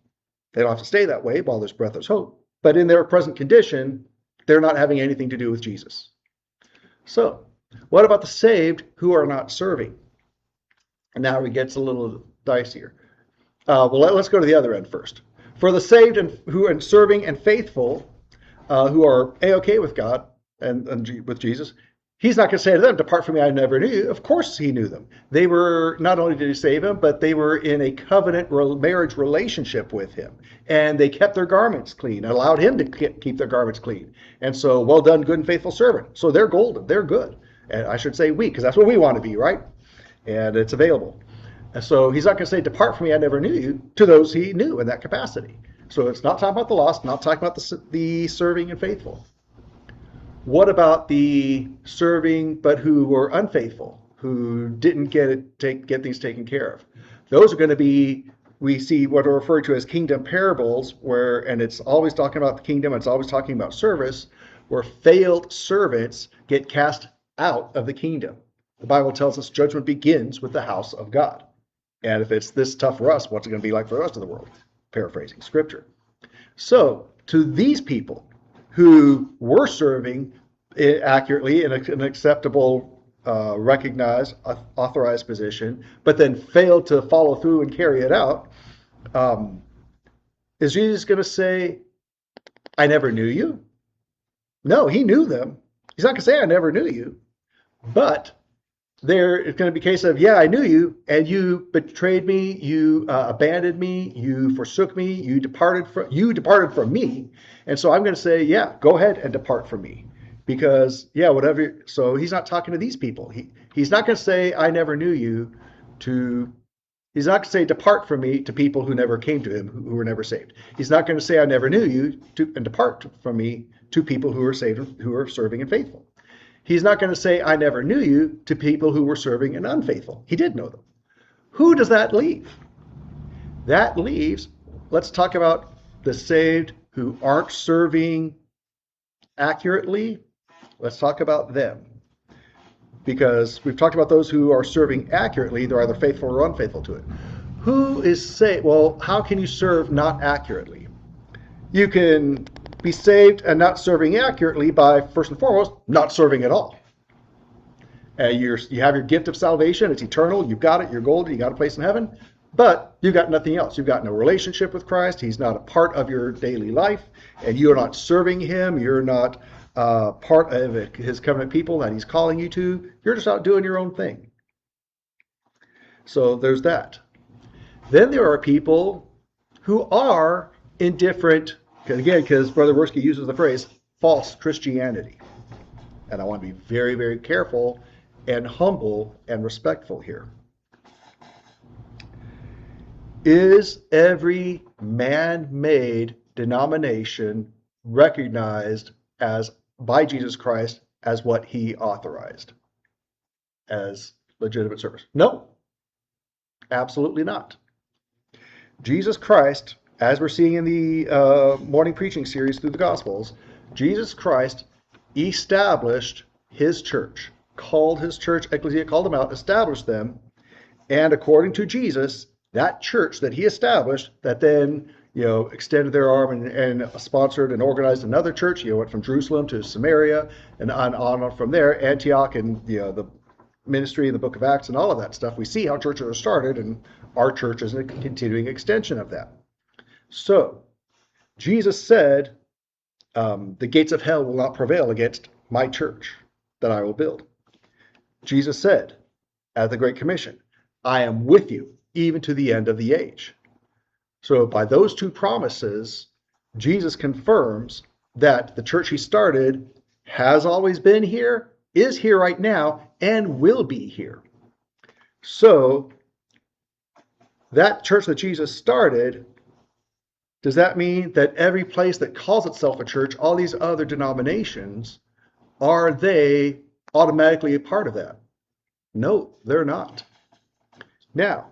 They don't have to stay that way while there's breath, there's hope. But in their present condition, they're not having anything to do with Jesus. So, what about the saved who are not serving? And now it gets a little dicier. Let's go to the other end first. For the saved and who are serving and faithful, who are A-OK with God and with Jesus, he's not going to say to them, depart from me, I never knew you. Of course he knew them. They were, not only did he save them, but they were in a covenant marriage relationship with him. And they kept their garments clean, allowed him to keep their garments clean. And so, well done, good and faithful servant. So they're golden, they're good. And I should say we, because that's what we want to be, right? And it's available. And so he's not going to say, depart from me, I never knew you, to those he knew in that capacity. So it's not talking about the lost, not talking about the serving and faithful. What about the serving but who were unfaithful, who didn't get things taken care of? Those are going to be, we see what are referred to as kingdom parables, and it's always talking about the kingdom, it's always talking about service, where failed servants get cast out of the kingdom. The Bible tells us judgment begins with the house of God. And if it's this tough for us, what's it going to be like for the rest of the world? Paraphrasing scripture. So, to these people who were serving accurately in an acceptable, recognized, authorized position, but then failed to follow through and carry it out, is Jesus going to say, I never knew you? No, he knew them. He's not going to say, I never knew you. But there is going to be a case of, yeah, I knew you, and you betrayed me, you abandoned me, you forsook me, you departed from me. And so I'm going to say, yeah, go ahead and depart from me. Because, yeah, whatever. So he's not talking to these people. He's not going to say, I never knew you he's not going to say, depart from me to people who never came to him, who were never saved. He's not going to say, I never knew you and depart from me to people who are saved, who are serving and faithful. He's not going to say, I never knew you to people who were serving and unfaithful. He did know them. Who does that leave? That leaves, let's talk about the saved who aren't serving accurately. Let's talk about them. Because we've talked about those who are serving accurately. They're either faithful or unfaithful to it. Who is saved? Well, how can you serve not accurately? You can be saved and not serving accurately by, first and foremost, not serving at all. You have your gift of salvation. It's eternal. You've got it. You're golden. You got a place in heaven. But you've got nothing else. You've got no relationship with Christ. He's not a part of your daily life. And you're not serving him. You're not part of his covenant people that he's calling you to. You're just out doing your own thing. So there's that. Then there are people who are indifferent, because Brother Werski uses the phrase false Christianity. And I want to be very, very careful and humble and respectful here. Is every man-made denomination recognized as by Jesus Christ as what he authorized as legitimate service? No, absolutely not. Jesus Christ, as we're seeing in the morning preaching series through the Gospels, Jesus Christ established his church, called his church, ecclesia, called them out, established them, and according to Jesus, that church that he established, that then extended their arm and sponsored and organized another church. Went from Jerusalem to Samaria and on from there, Antioch, and the ministry in the book of Acts and all of that stuff. We see how churches are started, and our church is a continuing extension of that. So, Jesus said, the gates of hell will not prevail against my church that I will build. Jesus said, at the Great Commission, I am with you even to the end of the age. So by those two promises, Jesus confirms that the church he started has always been here, is here right now, and will be here. So that church that Jesus started, does that mean that every place that calls itself a church, all these other denominations, are they automatically a part of that? No, they're not. Now,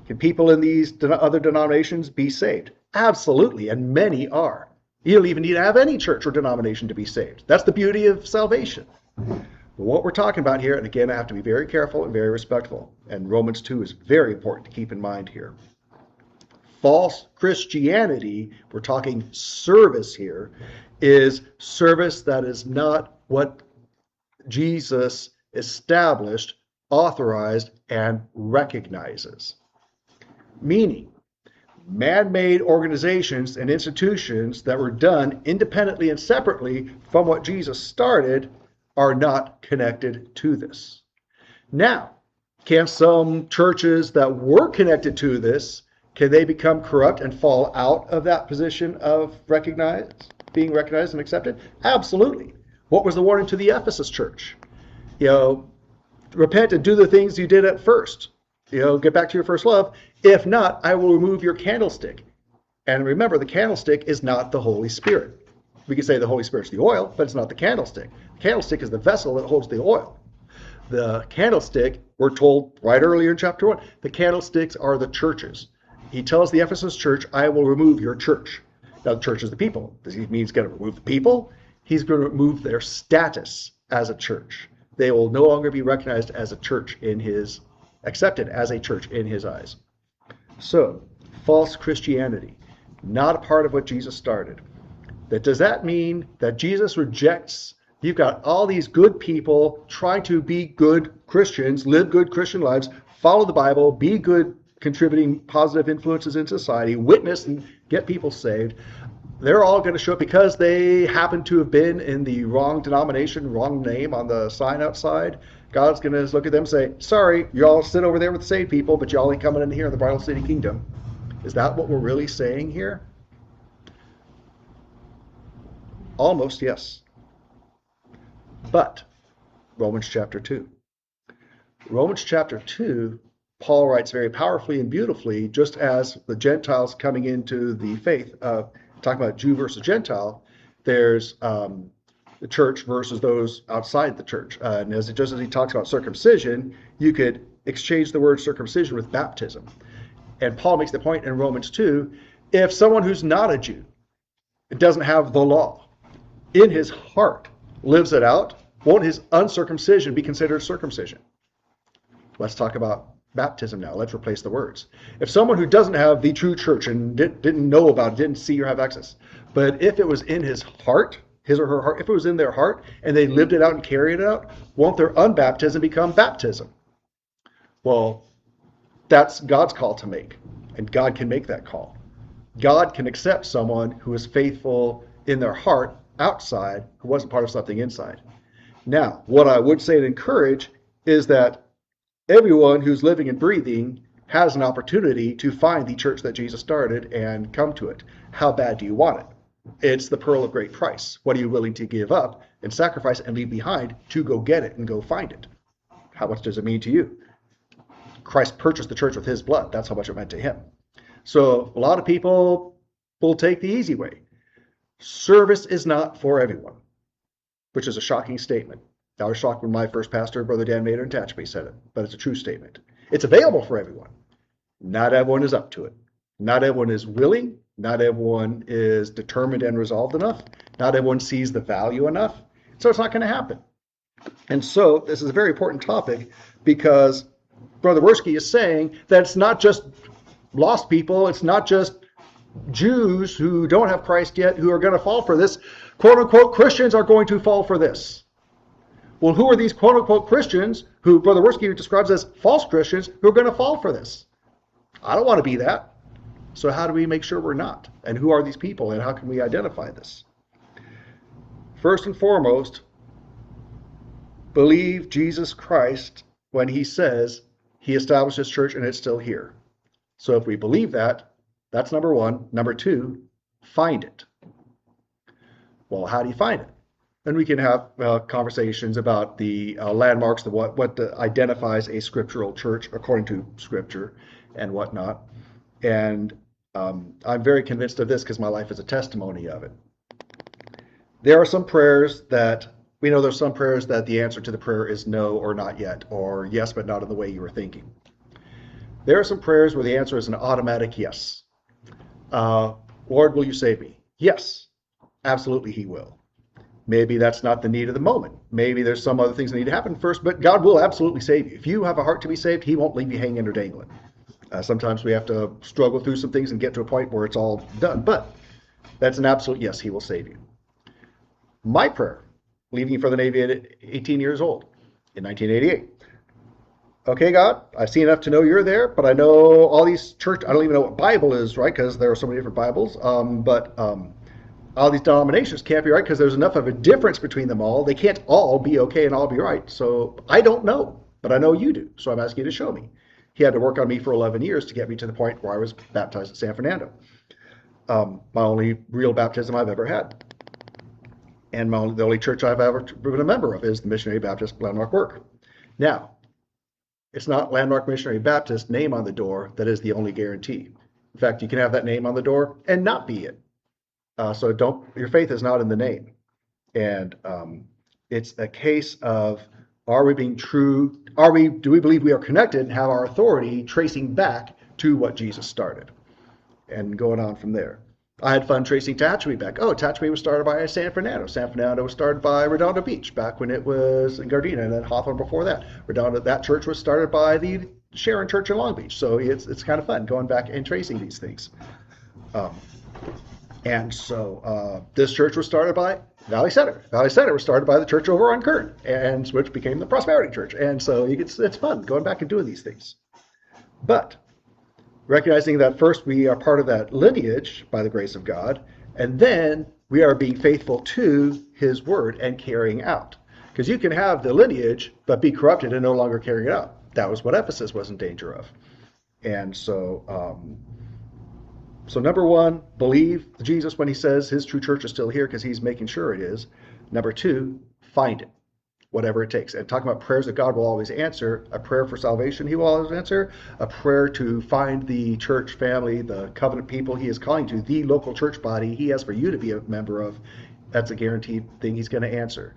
can people in these other denominations be saved? Absolutely, and many are. You don't even need to have any church or denomination to be saved. That's the beauty of salvation. But what we're talking about here, and again, I have to be very careful and very respectful, and Romans 2 is very important to keep in mind here. False Christianity, we're talking service here, is service that is not what Jesus established, authorized, and recognizes. Meaning, man-made organizations and institutions that were done independently and separately from what Jesus started are not connected to this. Now, can some churches that were connected to this, can they become corrupt and fall out of that position of being recognized and accepted? Absolutely. What was the warning to the Ephesus church? Repent and do the things you did at first. Get back to your first love. If not, I will remove your candlestick. And remember, the candlestick is not the Holy Spirit. We could say the Holy Spirit's the oil, but it's not the candlestick. The candlestick is the vessel that holds the oil. The candlestick, we're told right earlier in chapter 1, the candlesticks are the churches. He tells the Ephesus church, I will remove your church. Now, the church is the people. Does he mean he's going to remove the people? He's going to remove their status as a church. They will no longer be recognized as a church accepted as a church in his eyes. So, false Christianity, not a part of what Jesus started. Does that mean that Jesus rejects, you've got all these good people trying to be good Christians, live good Christian lives, follow the Bible, be good, contributing positive influences in society, witness and get people saved. They're all going to show up because they happen to have been in the wrong denomination, wrong name on the sign outside. God's going to look at them and say, sorry, you all sit over there with the saved people, but y'all ain't coming in here in the Bridal City Kingdom. Is that what we're really saying here? Almost, yes. But Romans chapter 2. Romans chapter 2, Paul writes very powerfully and beautifully, just as the Gentiles coming into the faith, talking about Jew versus Gentile, there's the church versus those outside the church. And just as he talks about circumcision, you could exchange the word circumcision with baptism. And Paul makes the point in Romans 2, if someone who's not a Jew, doesn't have the law, in his heart lives it out, won't his uncircumcision be considered circumcision? Let's talk about baptism now. Let's replace the words. If someone who doesn't have the true church and didn't know about it, didn't see or have access, but if it was in his heart, his or her heart, if it was in their heart and they lived it out and carried it out, won't their unbaptism become baptism? Well, that's God's call to make, and God can make that call. God can accept someone who is faithful in their heart outside, who wasn't part of something inside. Now, what I would say and encourage is that everyone who's living and breathing has an opportunity to find the church that Jesus started and come to it. How bad do you want it? It's the pearl of great price. What are you willing to give up and sacrifice and leave behind to go get it and go find it? How much does it mean to you? Christ purchased the church with his blood. That's how much it meant to him. So a lot of people will take the easy way. Service is not for everyone, which is a shocking statement. I was shocked when my first pastor, Brother Dan Mader in Tehachapi, said it, but it's a true statement. It's available for everyone. Not everyone is up to it. Not everyone is willing. Not everyone is determined and resolved enough. Not everyone sees the value enough. So it's not going to happen. And so this is a very important topic because Brother Werski is saying that it's not just lost people. It's not just Jews who don't have Christ yet who are going to fall for this. Quote unquote Christians are going to fall for this. Well, who are these quote unquote Christians who Brother Werski describes as false Christians who are going to fall for this? I don't want to be that. So how do we make sure we're not? And who are these people and how can we identify this? First and foremost, believe Jesus Christ when he says he established his church and it's still here. So if we believe that, that's number one. Number two, find it. Well, how do you find it? And we can have conversations about the landmarks, what identifies a scriptural church according to Scripture and whatnot. And I'm very convinced of this because my life is a testimony of it. There are some prayers that, we know there's some prayers that the answer to the prayer is no or not yet, or yes, but not in the way you were thinking. There are some prayers where the answer is an automatic yes. Lord, will you save me? Yes, absolutely he will. Maybe that's not the need of the moment. Maybe there's some other things that need to happen first, but God will absolutely save you. If you have a heart to be saved, he won't leave you hanging or dangling. Sometimes we have to struggle through some things and get to a point where it's all done. But that's an absolute yes, he will save you. My prayer, leaving for the Navy at 18 years old in 1988. Okay, God, I've seen enough to know you're there, but I know all these church, I don't even know what Bible is, right? Because there are so many different Bibles. But all these denominations can't be right because there's enough of a difference between them all. They can't all be okay and all be right. So I don't know, but I know you do. So I'm asking you to show me. He had to work on me for 11 years to get me to the point where I was baptized at San Fernando. My only real baptism I've ever had. And the only church I've ever been a member of is the Missionary Baptist Landmark Work. Now, it's not Landmark Missionary Baptist name on the door that is the only guarantee. In fact, you can have that name on the door and not be it. So your faith is not in the name. And it's a case of, are we being true? Do we believe we are connected and have our authority tracing back to what Jesus started and going on from there? I had fun tracing Tehachapi back. Oh, Tehachapi was started by San Fernando. San Fernando was started by Redondo Beach back when it was in Gardena, and then Hawthorne before that. Redondo, that church was started by the Sharon Church in Long Beach. So it's kind of fun going back and tracing these things. And so this church was started by Valley Center. Valley Center was started by the church over on Kern, and which became the Prosperity Church. And so it's fun going back and doing these things. But recognizing that first we are part of that lineage by the grace of God, and then we are being faithful to his word and carrying out. Because you can have the lineage, but be corrupted and no longer carry it out. That was what Ephesus was in danger of. And so, so number one, believe Jesus when he says his true church is still here because he's making sure it is. Number two, find it, whatever it takes. And talking about prayers that God will always answer, a prayer for salvation he will always answer, a prayer to find the church family, the covenant people he is calling to, the local church body he has for you to be a member of, that's a guaranteed thing he's going to answer.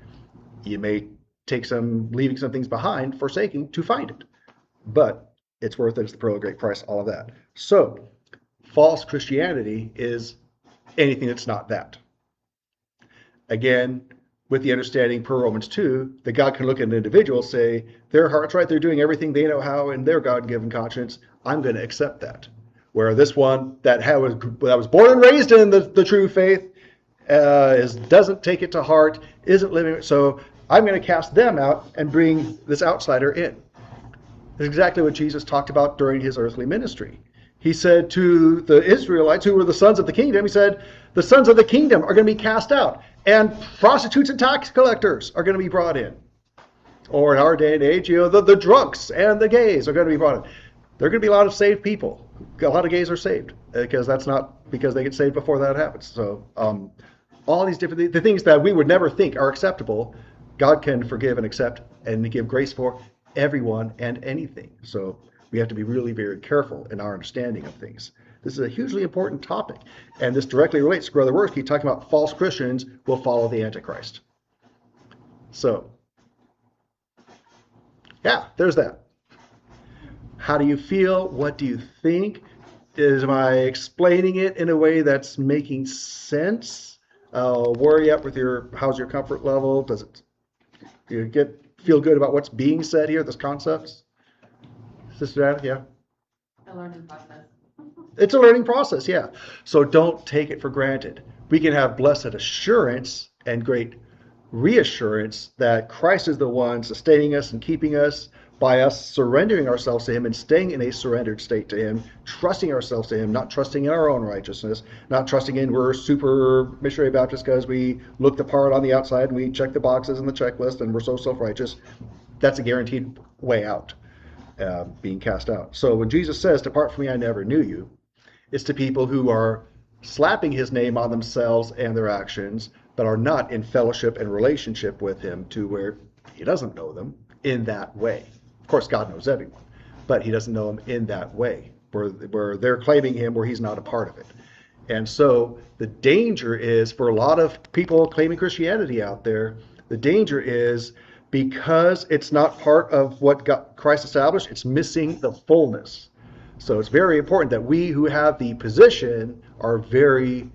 You may take leaving some things behind, forsaking to find it. But it's worth it, it's the pearl of great price, all of that. So, false Christianity is anything that's not that. Again, with the understanding per Romans 2, that God can look at an individual and say, their heart's right, they're doing everything they know how in their God-given conscience, I'm going to accept that. Where this one that was born and raised in the true faith doesn't take it to heart, isn't living, so I'm going to cast them out and bring this outsider in. That's exactly what Jesus talked about during his earthly ministry. He said to the Israelites who were the sons of the kingdom, he said, the sons of the kingdom are going to be cast out, and prostitutes and tax collectors are going to be brought in. Or in our day and age, the drunks and the gays are going to be brought in. There are going to be a lot of saved people. A lot of gays are saved because that's not because they get saved before that happens. So all these different the things that we would never think are acceptable, God can forgive and accept and give grace for everyone and anything. So we have to be really very careful in our understanding of things. This is a hugely important topic, and this directly relates to Brother Worth. He's talking about false Christians will follow the Antichrist. So, yeah, there's that. How do you feel? What do you think? Am I explaining it in a way that's making sense? Where are you at with how's your comfort level? Do you feel good about what's being said here, this concepts? Sister Anna, yeah? A learning process. It's a learning process, yeah. So don't take it for granted. We can have blessed assurance and great reassurance that Christ is the one sustaining us and keeping us by us surrendering ourselves to him and staying in a surrendered state to him, trusting ourselves to him, not trusting in our own righteousness, not trusting in we're super missionary Baptist because we look the part on the outside and we check the boxes in the checklist and we're so self-righteous. That's a guaranteed way out, being cast out. So when Jesus says, depart from me, I never knew you, it's to people who are slapping his name on themselves and their actions, but are not in fellowship and relationship with him to where he doesn't know them in that way. Of course, God knows everyone, but he doesn't know them in that way, where they're claiming him where he's not a part of it. And so the danger is for a lot of people claiming Christianity out there, the danger is because it's not part of what Christ established, it's missing the fullness. So it's very important that we who have the position are very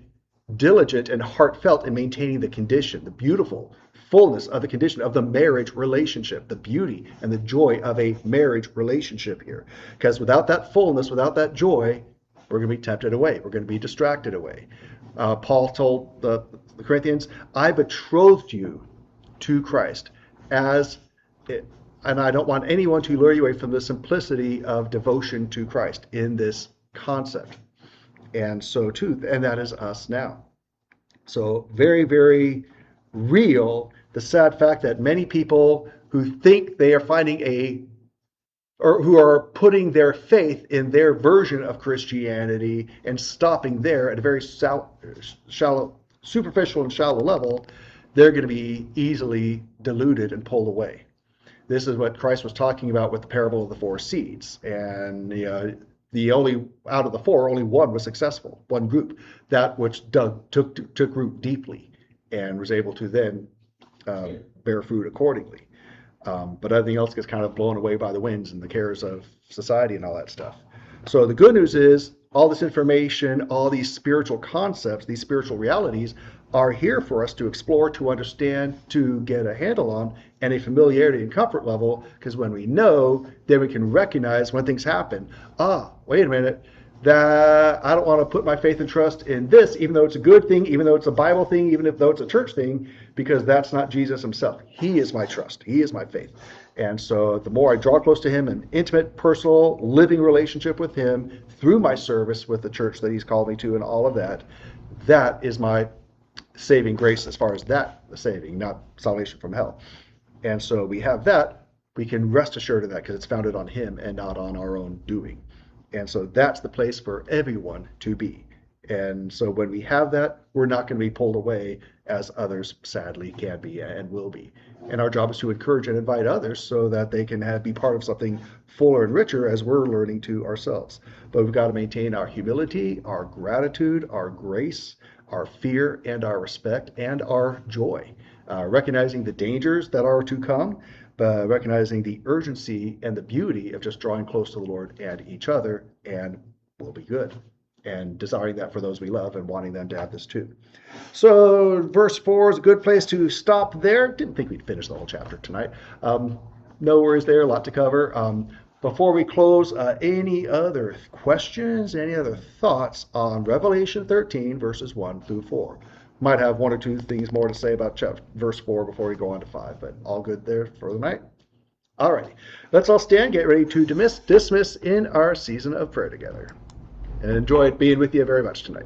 diligent and heartfelt in maintaining the condition, the beautiful fullness of the condition of the marriage relationship, the beauty and the joy of a marriage relationship here. Because without that fullness, without that joy, we're going to be tempted away. We're going to be distracted away. Paul told the Corinthians, I betrothed you to Christ and I don't want anyone to lure you away from the simplicity of devotion to Christ in this concept. And so too, and that is us now. So very, very real, the sad fact that many people who think they are finding or who are putting their faith in their version of Christianity and stopping there at a very shallow, superficial and shallow level, they're going to be easily deluded and pulled away. This is what Christ was talking about with the parable of the 4 seeds. And the only out of the 4, only one was successful, one group, that which took root deeply and was able to then bear fruit accordingly. But everything else gets kind of blown away by the winds and the cares of society and all that stuff. So the good news is all this information, all these spiritual concepts, these spiritual realities are here for us to explore, to understand, to get a handle on, and a familiarity and comfort level, because when we know, then we can recognize when things happen. Wait a minute, that I don't want to put my faith and trust in this, even though it's a good thing, even though it's a Bible thing, even though it's a church thing, because that's not Jesus himself. He is my trust. He is my faith. And so the more I draw close to him, an intimate, personal, living relationship with him through my service with the church that he's called me to and all of that, that is my saving grace as far as that saving, not salvation from hell. And so we have that, we can rest assured of that because it's founded on him and not on our own doing. And so that's the place for everyone to be. And so when we have that, we're not going to be pulled away as others sadly can be and will be. And our job is to encourage and invite others so that they can be part of something fuller and richer as we're learning to ourselves. But we've got to maintain our humility, our gratitude, our grace, our fear, and our respect, and our joy. Recognizing the dangers that are to come, but recognizing the urgency and the beauty of just drawing close to the Lord and each other, and we'll be good. And desiring that for those we love and wanting them to have this too. So verse 4 is a good place to stop there. Didn't think we'd finish the whole chapter tonight. No worries there, a lot to cover. Before we close, any other questions, any other thoughts on Revelation 13, verses 1 through 4? Might have 1 or 2 things more to say about verse 4 before we go on to 5, but all good there for the night? All right, let's all stand, get ready to dismiss in our season of prayer together. And enjoyed being with you very much tonight.